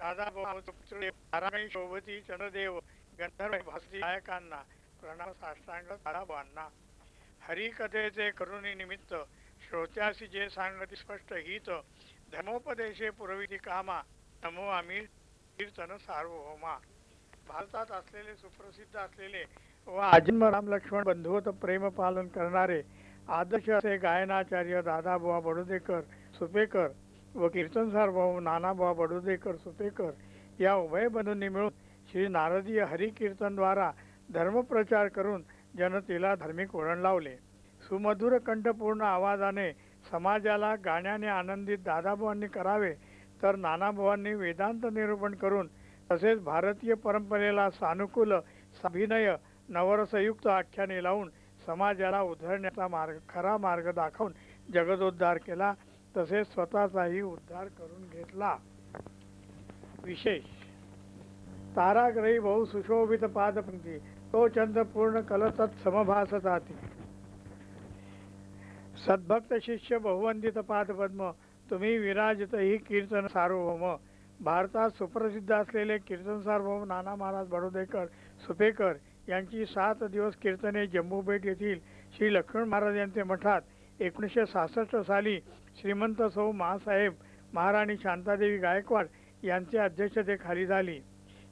दादा ताराबाई शोभती चंद्रदेव गंधर्व भासती गायकांना प्रणाम साष्टांग दादाबांना. हरिकथेचे करुणी निमित्त श्रोत्यासी जे सांगती स्पष्ट हित धर्मोपदेशे पुरविती कामा नमो आम्ही कीर्तन सार्वभौमा. भारतात असलेले सुप्रसिद्ध असलेले व आजन्म राम लक्ष्मण बंधुवत प्रेम पालन करणारे आदर्श असे गायनाचार्य दादाबुवा बडोदेकर सुपेकर व कीर्तन सार्वभौम नानाबुवा बडोदेकर सुपेकर या उभय बंधूंनी मिळून श्री नारदीय हरिकीर्तनद्वारा धर्मप्रचार करून जनतेला धार्मिक वळण लावले. सुमधुर कंठपूर्ण आवाजाने समाजाला गाण्याने आनंदित दादाबुवांनी करावे तर नानाबुवांनी वेदांत निरूपण करून तसेच भारतीय परंपरेला सानुकूल अभिनय नवरसयुक्त आख्याने लावून समाजाला उद्धरण्याचा खरा मार्ग दाखवून जगदोद्धार केला. तसेच स्वतःचाही उद्धार करून घेतला. विशेष ताराग्रही बहु सुशोभित पादपंक्ती तो चंद्र पूर्ण कलतत् समभासताती. सद्भक्त शिष्य बहुवंदित पादपद्म तुम्ही विराजित ही कीर्तन सार्वभौम. भारतात सुप्रसिद्ध असलेले कीर्तन सार्वभौम नाना महाराज बडोदेकर सुपेकर यांची 7 दिवस कीर्तने जम्बूपेठ येथील श्री लक्ष्मण महाराज यांचे मठात 1966 साली श्रीमंत सौ मासाहेब महाराणी शांतादेवी गायकवाड यांच्या अध्यक्षतेखाली झाली.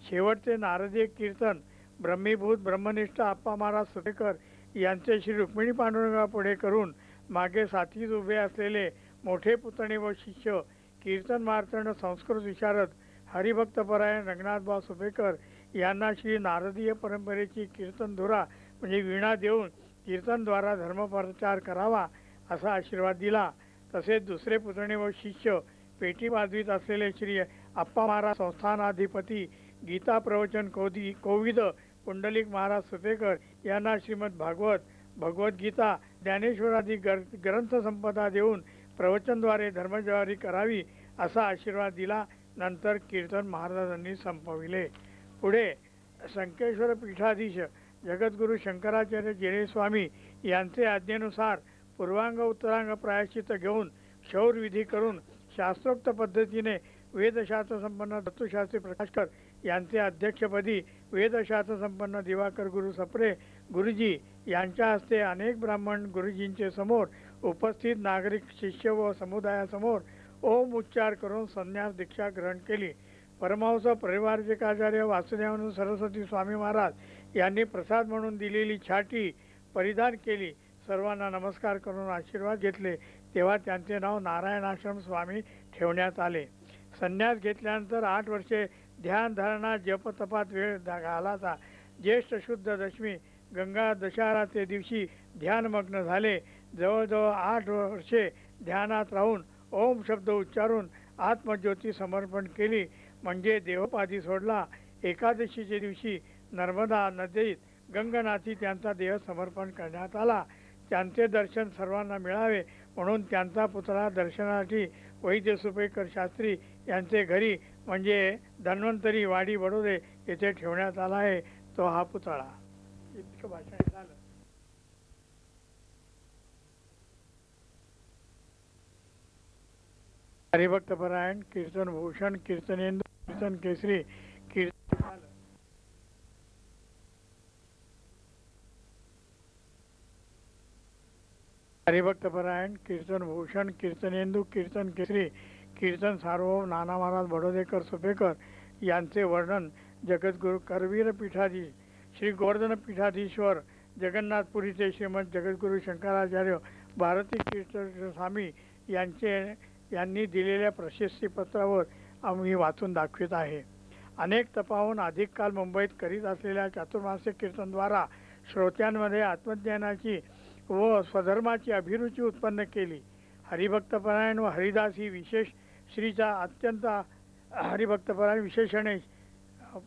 शेवटचे नारदीय कीर्तन ब्रह्मीभूत ब्रह्मनिष्ठ आप्पा महाराज सुपेकर यांचे श्री रुक्मिणी पांडुरंगा पुढे करून मागे साथीत उभे असलेले मोठे पुतणे व शिष्य कीर्तन मार्तंड संस्कृत विशारद हरिभक्तपरायण रंगनाथभाऊ सुपेकर यांना श्री नारदीय परंपरेची कीर्तन धुरा म्हणजे वीणा देऊन कीर्तनद्वारा धर्मप्रचार करावा असा आशीर्वाद दिला. तसेच दुसरे पुतणे व शिष्य पेटी वाजवीत असलेले श्री आप्पा महाराज संस्थानाधिपती गीता प्रवचन कोविद पुंडलिक महाराज सुपेकर यांना श्रीमद भागवत भगवद्गीता ज्ञानेश्वरादी ग्रंथ संपदा देऊन प्रवचनद्वारे धर्मज्वारी करावी असा आशीर्वाद दिला. नंतर कीर्तन महाराजांनी संपविले. पुढे संकेश्वर पीठाधीश जगद्गुरु शंकराचार्य जेरे स्वामी यांचे आज्ञेनुसार पूर्वांग उत्तरांग प्रायश्चित घेऊन क्षौरविधी करून शास्त्रोक्त पद्धतीने वेदशास्त्र संपन्न दत्तशास्त्री प्रकाशकर यांचे अध्यक्षपदी वेदशास्त्र संपन्न दिवाकर गुरु सप्रे गुरुजी यांच्या हस्ते अनेक ब्राह्मण गुरुजींचे समोर उपस्थित नागरिक शिष्य व समुदायासमोर ओम उच्चार करून संन्यास दीक्षा ग्रहण केली. परमहंस परिवारचिकाचार्य वासुदेवानंद सरस्वती स्वामी महाराज यांनी प्रसाद म्हणून दिलेली छाटी परिधान केली. सर्वांना नमस्कार करून आशीर्वाद घेतले तेव्हा त्यांचे नाव नारायणाश्रम स्वामी ठेवण्यात आले. संन्यास घेतल्यानंतर 8 वर्षे ध्यान धारणा जपतपात वेळ घालाचा. ज्येष्ठ शुद्ध दशमी गंगा दशहराचे दिवशी ध्यानमग्न झाले. जवळजवळ 8 वर्षे ध्यानात राहून ओम शब्द उच्चारून आत्मज्योती समर्पण केली म्हणजे देहोपाधी सोडला. एकादशीच्या दिवशी नर्मदा नदीत गंगनाथी त्यांचा देह समर्पण करण्यात आला. त्यांचे दर्शन सर्वांना मिळावे म्हणून त्यांचा पुतळा दर्शनासाठी वैद्य सुपेकर शास्त्री यांचे घरी म्हणजे धन्वंतरी वाडी बडोदे येथे ठेवण्यात आला आहे. तो हा पुतळा. इतकं भाषण झालं. हरिभक्तपरायण कीर्तन भूषण कीर्तनेंदू कीर्तन केसरी कीर्तन झालं. हरिभक्तपरायण कीर्तन भूषण कीर्तनेंदू कीर्तन केसरी कीर्तन सार्वभौम नाना महाराज बडोदेकर सुपेकर यांचे वर्णन जगद्गुरु करवीर पीठाधीश श्री गोवर्धन पीठाधीश्वर जगन्नाथपुरीचे श्रीमद जगद्गुरु शंकराचार्य भारती तीर्थ स्वामी यांनी दिलेल्या प्रशस्ती पत्रावर आम्ही वाचून दाखवित आहे. अनेक तपाहून अधिक काल मुंबईत करीत असलेल्या चातुर्मासिक कीर्तनद्वारा श्रोत्यांमध्ये आत्मज्ञानाची व स्वधर्माची अभिरुची उत्पन्न केली. हरिभक्तपरायण व हरिदास ही विशेष श्रीचा अत्यंत हरिभक्तपरायण विशेषणे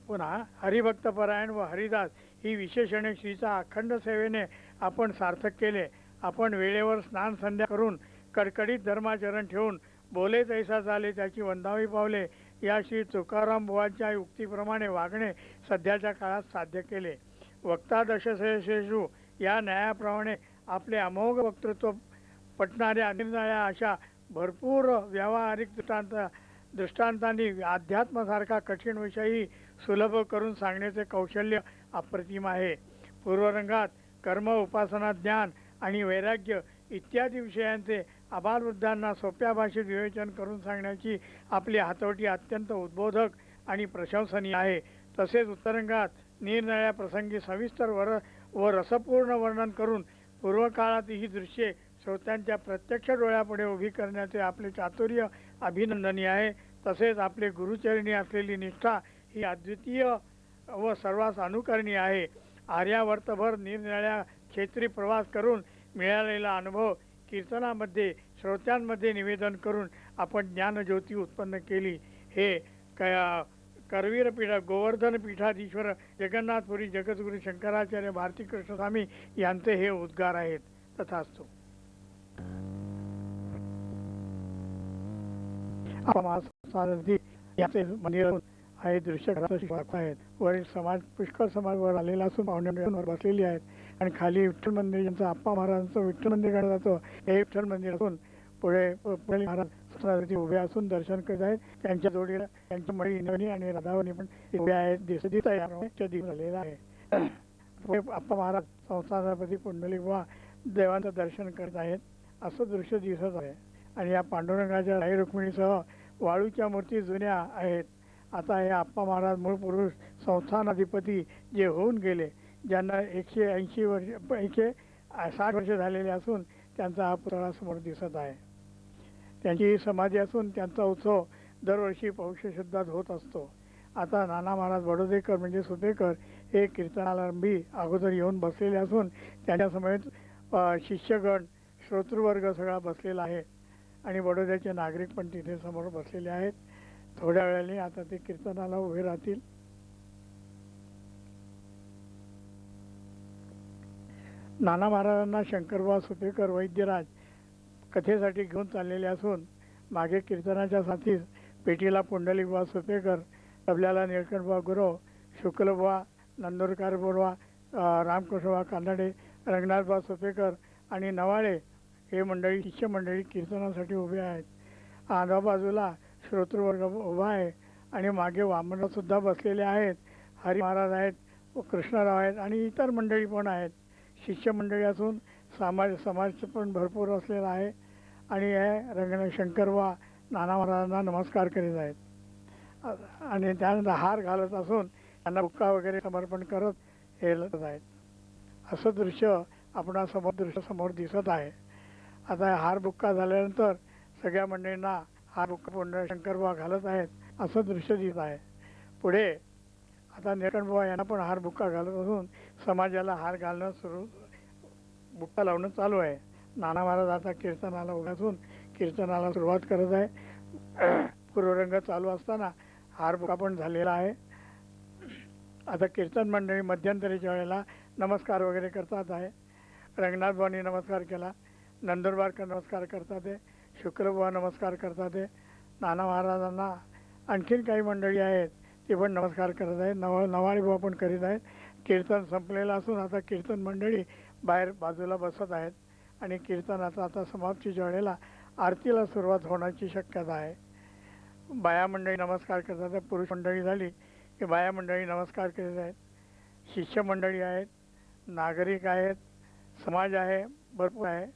पुन्हा हरिभक्तपरायण व हरिदास ही विशेषणे श्रीचा अखंड सेवेने आपण सार्थक केले. आपण वेळेवर स्नान संध्या करून कडकडीत धर्माचरण ठेवून बोले तैसा झाले त्याची वंदावी पावले या श्री तुकाराम बुवांच्या युक्तीप्रमाणे वागणे सध्याच्या काळात साध्य केले. वक्ता दशसेशु या न्यायाप्रमाणे आपले अमोघ वक्तृत्व पटणाऱ्या निर्णया अशा भरपूर व्यावहारिक दृष्टांत दृष्टांतांनी अध्यात्मासारखा कठीण विषयही सुलभ करून सांगण्याचे कौशल्य अप्रतिम आहे. पूर्वरंगात कर्म, उपासना, ज्ञान आणि वैराग्य इत्यादी विषयांचे आबालवृद्धांना सोप्या भाषेत विवेचन करून सांगण्याची आपली हातोटी अत्यंत उद्बोधक आणि प्रशंसनीय आहे. तसेच उत्तरंगात निरनिराळ्या प्रसंगी सविस्तर व रसपूर्ण वर्णन करून पूर्वकाळात ही दृश्ये श्रोत्यांच्या प्रत्यक्ष डोळ्यापुढे उभी करण्याचे आपले चातुर्य अभिनंदनीय आहे. तसेच आपले गुरुचरणी असलेली निष्ठा ही अद्वितीय व सर्वांस अनुकरणीय आहे. आर्यावर्तभर निरनिराळ्या क्षेत्री प्रवास करून मिळालेला अनुभव कीर्तनामध्ये श्रोत्यांमध्ये निवेदन करून आपण ज्ञानज्योती उत्पन्न केली. हे करवीर पीठ, गोवर्धन पीठाधीश्वर जगन्नाथपुरी जगद्गुरू शंकराचार्य भारती कृष्ण स्वामी यांचे हे उद्गार आहेत. तथास्तु. याचे मंदिर आहे. दृश्य आहेत. वरील समाज पुष्कळ समाजवर आलेला असून पाहुण्यांवर बसलेली आहेत आणि खाली विठ्ठल मंदिर, ज्यांचं आप्पा महाराजांचं विठ्ठल मंदिर काढलं जातं, हे विठ्ठल मंदिर असून पुढे महाराज उभे असून दर्शन करत आहेत. त्यांच्या जोडीला त्यांच्या मळी आणि राधावणी पण उभे आहेत. दिसत झालेला आहे. आप्पा महाराज संस्थानापती पुंडलिक वा देवांचं दर्शन करत आहेत असं दृश्य दिसत आहे. आणि या पांडुरंगाच्या राई रुक्मिणीसह वाळूच्या मूर्ती जुन्या आहेत. आता हे आप्पा महाराज मूळ पुरुष संस्थानाधिपती जे होऊन गेले, ज्यांना 160 वर्ष झालेले असून त्यांचा हा पुतळा समोर दिसत आहे. त्यांची समाधी असून त्यांचा उत्सव दरवर्षी पौष शुद्धात होत असतो. आता नाना महाराज बडोदेकर म्हणजे सुपेकर हे कीर्तनालारंभी अगोदर येऊन बसलेले असून त्यांच्या समेत शिष्यगण, श्रोतृवर्ग सगळा बसलेला आहे आणि बडोद्याचे नागरिक पण तिथे समोर बसलेले आहेत. थोड्या वेळाने आता ते कीर्तनाला उभे राहतील. नाना महाराजांना शंकरबुवा सुपेकर वैद्यराज कथेसाठी घेऊन चाललेले असून मागे कीर्तनाच्या साथीस पेटीला पुंडलिकबुवा सुपेकर, तबल्याला निळकंठबुवा गुरव, शुक्लबुवा, नंदुरकारबुवा, रामकृष्णबुवा कानडे, रंगनाथबुवा सुपेकर आणि नवाळे हे मंडळी, शिष्य मंडळी कीर्तनासाठी उभे आहेत. आजूबाजूला बाजूला श्रोतृवर्ग उभा आहे आणि मागे वामनराव सुद्धा बसलेले आहेत. हरी महाराज आहेत, कृष्णराव आहेत आणि इतर मंडळी पण आहेत. शिष्य मंडळी असून समाज पण भरपूर असलेला आहे आणि हे शंकरबुवा नाना महाराजांना नमस्कार करीत आहेत आणि त्यानंतर हार घालत असून त्यांना बुक्का वगैरे समर्पण करत हे आहेत. असं दृश्य समोर दिसत आहे. आता हार बुक्का झाल्यानंतर सगळ्या मंडळींना हार बुक्का शंकरबुवा घालत आहेत असं दृश्य दिसत आहे. पुढे आता निळकंठबुवा यांना पण हार बुक्का घालत असून समाजाला हार घालणं बुक्का लावणं चालू आहे. नाना महाराज आता कीर्तनाला उभे असून कीर्तनाला सुरुवात करत आहे. पूर्वरंग चालू असताना हार बुक्का पण झालेला आहे. आता कीर्तन मंडळी मध्यंतरीच्या वेळेला नमस्कार वगैरे करतात आहे. रंगनाथबुवांनी नमस्कार केला, नंदुरबारकर नमस्कार करतात आहे, शुक्लबुवा नमस्कार करतात आहे. नाना महाराजांना आणखीन काही मंडळी आहेत ते पण नमस्कार करत आहेत. नवाळीबुवा पण करीत आहेत. कीर्तन संपलेलं असून आता कीर्तन मंडळी बाहेर बाजूला बसत आहेत आणि कीर्तनाचा आता समाप्तीच्या वेळेला आरतीला सुरुवात होण्याची शक्यता आहे. बाया मंडळी नमस्कार करतात आहेत. पुरुष मंडळी झाली की बाया मंडळी नमस्कार करीत आहेत. शिष्य मंडळी आहेत, नागरिक आहेत, समाज आहे, भरपूर आहे.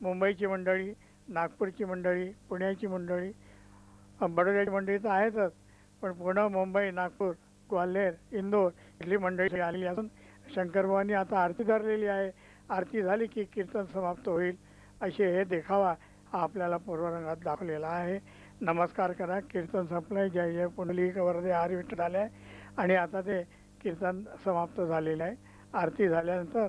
मुंबईची मंडळी, नागपूरची मंडळी, पुण्याची मंडळी, बडोद्याची मंडळी तर आहेतच, पण पुणे, मुंबई, नागपूर, ग्वाल्हेर, इंदोर इथली मंडळी आलेली असून शंकरबुवांनी आता आरती धरलेली आहे. आरती झाली की कीर्तन समाप्त होईल असे हे देखावा हा आपल्याला पूर्वरंगात दाखवलेला आहे. नमस्कार करा. कीर्तन संपलं आहे. जय जय पुंडलिक वरदे हरी विठ्ठल झाले आहे आणि आता ते कीर्तन समाप्त झालेलं आहे. आरती झाल्यानंतर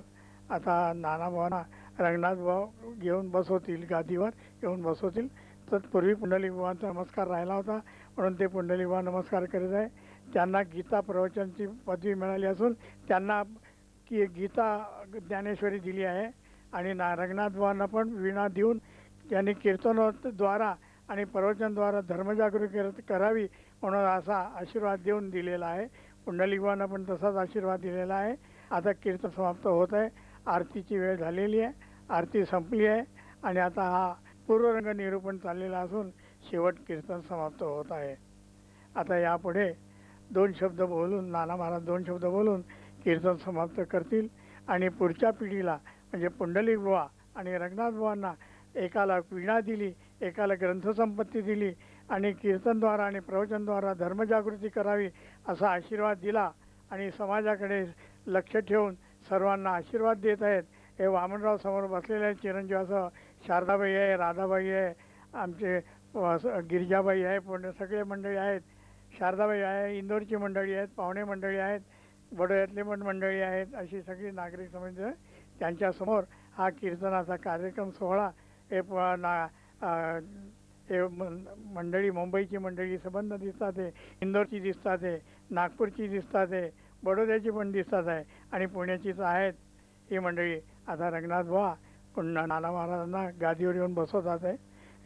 आता नानाबुवांना रंगनाथबुवा घेऊन बसवतील, गादीवर घेऊन बसवतील. तत्पूर्वी पुंडलिकबुवांचा नमस्कार राहिला होता म्हणून ते पुंडलिकबुवा नमस्कार करीत आहे. त्यांना गीता प्रवचनची पदवी मिळाली असून त्यांना गीता ज्ञानेश्वरी दिली आहे आणि रंगनाथबुवांना पण वीणा देऊन त्यांनी कीर्तनद्वारा आणि प्रवचनद्वारा धर्मजागृती करावी म्हणून असा आशीर्वाद देऊन दिलेला आहे. पुंडलिकबुवांना पण तसाच आशीर्वाद दिलेला आहे. आता कीर्तन समाप्त होत आहे. आरतीची वेळ झालेली आहे. आरती संपली आहे आणि आता हा पूर्वरंग निरूपण चाललेला असून शेवट कीर्तन समाप्त होत आहे. आता यापुढे 2 शब्द बोलून नाना महाराज 2 शब्द बोलून कीर्तन समाप्त करतील आणि पुढच्या पिढीला म्हणजे पुंडलिक बुवा आणि रंगनाथ बुवांना एकाला वीणा दिली, एकाला ग्रंथसंपत्ती दिली आणि कीर्तनद्वारा आणि प्रवचनद्वारा धर्मजागृती करावी असा आशीर्वाद दिला आणि समाजाकडे लक्ष ठेवून सर्वांना आशीर्वाद देत आहेत. हे वामनराव समोर बसलेले आहेत चिरंजीवासह. शारदाबाई आहे, राधाबाई आहे, आमचे गिरिजाबाई आहे, सगळे मंडळी आहेत. शारदाबाई आहे, इंदोरची मंडळी आहेत, पाहुणे मंडळी आहेत, बडोद्यातले पण मंडळी आहेत. अशी सगळी नागरिक समाज त्यांच्यासमोर हा कीर्तनाचा कार्यक्रम सोहळा हे मंडळी मुंबईची मंडळी संबंध दिसतात आहे, इंदोरची दिसतात आहे, नागपूरची दिसतात आहे, बडोद्याची पण दिसतात आहे आणि पुण्याचीच आहेत ही मंडळी. आता रंगनाथ बुवा नाना महाराजांना गादीवर येऊन बसवतात आहे.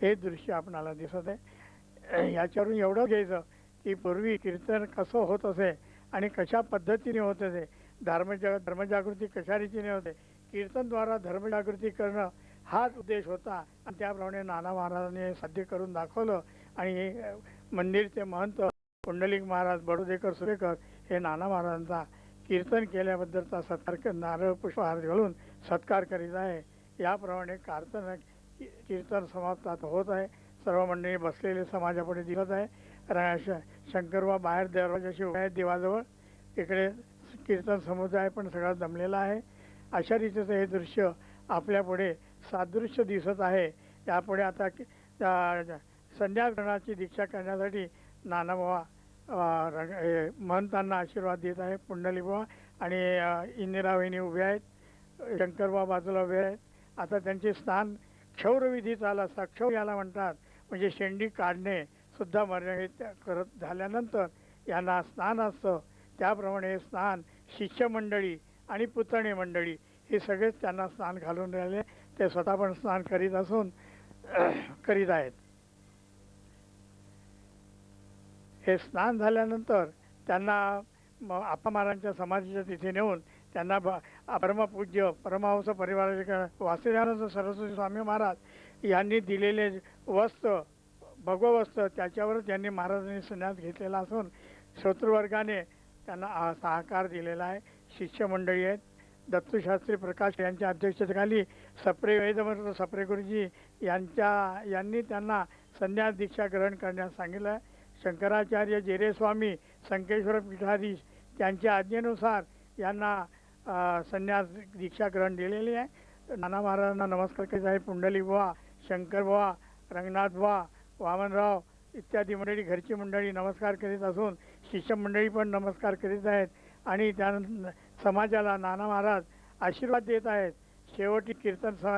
हे दृश्य आपणाला दिसत आहे. याच्यावरून एवढं घ्यायचं की पूर्वी कीर्तन कसं होत असे आणि कशा पद्धतीने होत असे, धर्मजागृती कशा रीतीने होते, कीर्तनद्वारा धर्मजागृती करणं हाच उद्देश होता आणि त्याप्रमाणे नाना महाराजांनी साध्य करून दाखवलं. आणि मंदिरचे महंत पुंडलिक महाराज बडोदेकर सुरेकर हे नाना महाराजांचा कीर्तन केल्याबद्दलचा सत्कार नारळ पुष्पहार घालून सत्कार करीत आहे. याप्रमाणे कीर्तन समाप्त होत आहे. सर्व मंडळी बसलेले समाजापुढे दिसत आहे. शंकरबा बाहेर दरवाजाशी उभे आहेत देवाजवळ. इकडे कीर्तन समुदाय पण सगळा जमलेला आहे. अशा रीतीचं हे दृश्य आपल्यापुढे सादृश्य दिसत आहे. यापुढे आता संन्यास ग्रहणाची दीक्षा करण्यासाठी नानाबाबा महंतांना आशीर्वाद देत आहे. पुंडलिक बुवा आणि इंदिरा वहिनी उभे आहेत, शंकरबा बाजूला उभे आहेत. आता त्यांचे स्नान क्षौरविधी चालू असतात. क्षौर याला म्हणतात, म्हणजे शेंडी काढणे सुद्धा मर्यादित करत झाल्यानंतर यांना स्नान असतं. त्याप्रमाणे स्नान शिष्य मंडळी आणि पुतणे मंडळी हे सगळेच त्यांना स्नान घालून राहिले. ते स्वतः पण स्नान करीत आहेत. हे स्नान झाल्यानंतर त्यांना आप्पा महाराजांच्या समाधीच्या तिथे नेऊन त्यांना परमपूज्य परमहंस परिवाराचे वासुदेवानंद सरस्वती स्वामी महाराज यांनी दिलेले वस्त्र भगववस्त्र त्याच्यावरच त्यांनी महाराजांनी संन्यास घेतलेला असून श्रोतृवर्गाने त्यांना सहकार दिलेला आहे. शिष्यमंडळी आहेत. दत्तूशास्त्री प्रकाश यांच्या अध्यक्षतेखाली सप्रे वेदमंत्र सप्रे गुरुजी यांनी त्यांना संन्यास दीक्षा ग्रहण करण्यास सांगितलं आहे. शंकराचार्य जेरेस्वामी संकेश्वर पीठाधीश त्यांच्या आज्ञेनुसार यांना संन्यास दीक्षा ग्रहण दिलेली आहे. नाना महाराजांना नमस्कार करीत आहे. पुंडलिक बुवा, शंकर बुवा, रंगनाथ बुवा, वामनराव इत्यादी मंडळी घरची मंडळी नमस्कार करीत असून शिष्यमंडळी पण नमस्कार करीत आहेत आणि त्या समाजाला नाना महाराज आशीर्वाद देत आहेत. शेवटी कीर्तन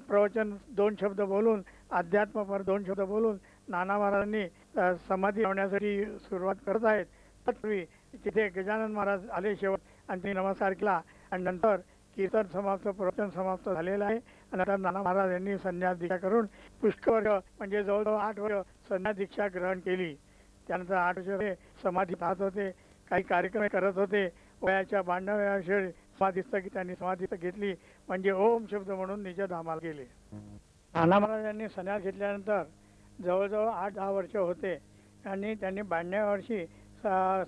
प्रवचन 2 शब्द बोलून अध्यात्मपर 2 शब्द बोलून नाना महाराजांनी समाधी लावण्यासाठी सुरुवात करत आहेत. तत्पूर्वी तिथे गजानन महाराज आले शेवट आणि त्यांनी नमस्कार केला आणि नंतर कीर्तन समाप्त प्रवचन समाप्त झालेलं आहे. आणि नंतर नाना महाराज यांनी संन्यास दीक्षा करून पुष्कळ म्हणजे जवळजवळ 8 वर्ष संन्यास दीक्षा ग्रहण केली. त्यानंतर 8 वर्ष समाधी पाहत होते, काही कार्यक्रम करत होते. वयाच्या 92व्या वर्षी समाधीस्थ घेतली म्हणजे ओम शब्द म्हणून निज धामाला गेले. नाना महाराज यांनी संन्यास घेतल्यानंतर जवळजवळ 8-10 वर्ष होते आणि त्यांनी 92व्या वर्षी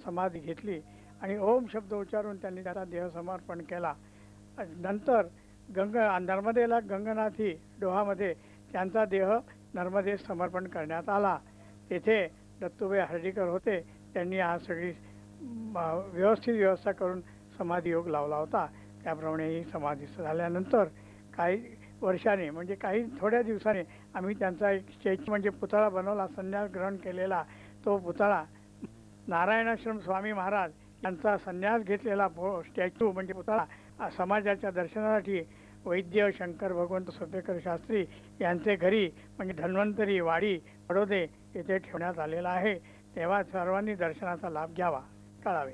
समाधी घेतली आणि ओम शब्द उच्चारून त्यांनी त्याचा देह समर्पण केला. नंतर नर्मदेला गंगनाथी डोहामध्ये त्यांचा देह नर्मदेस समर्पण करण्यात आला. तेथे दत्तूबाई हर्डीकर होते. त्यांनी हा सगळी व्यवस्थित व्यवस्था करून समाधी योग लावला होता. त्याप्रमाणे ही समाधी झाल्यानंतर काही वर्षाने म्हणजे काही थोड्या दिवसाने आम्ही त्यांचा एक स्टॅच्यू म्हणजे पुतळा बनवला. संन्यास ग्रहण केलेला तो पुतळा नारायणाश्रम स्वामी महाराज यांचा संन्यास घेतलेला स्टॅच्यू म्हणजे पुतळा समाजाच्या दर्शनासाठी वैद्य शंकर भगवंत सुपेकर शास्त्री यांचे घरी म्हणजे धन्वंतरी वाडी बडोदे येथे ठेवण्यात आलेला आहे. तेव्हा सर्वांनी दर्शनाचा लाभ घ्यावा, कळावे.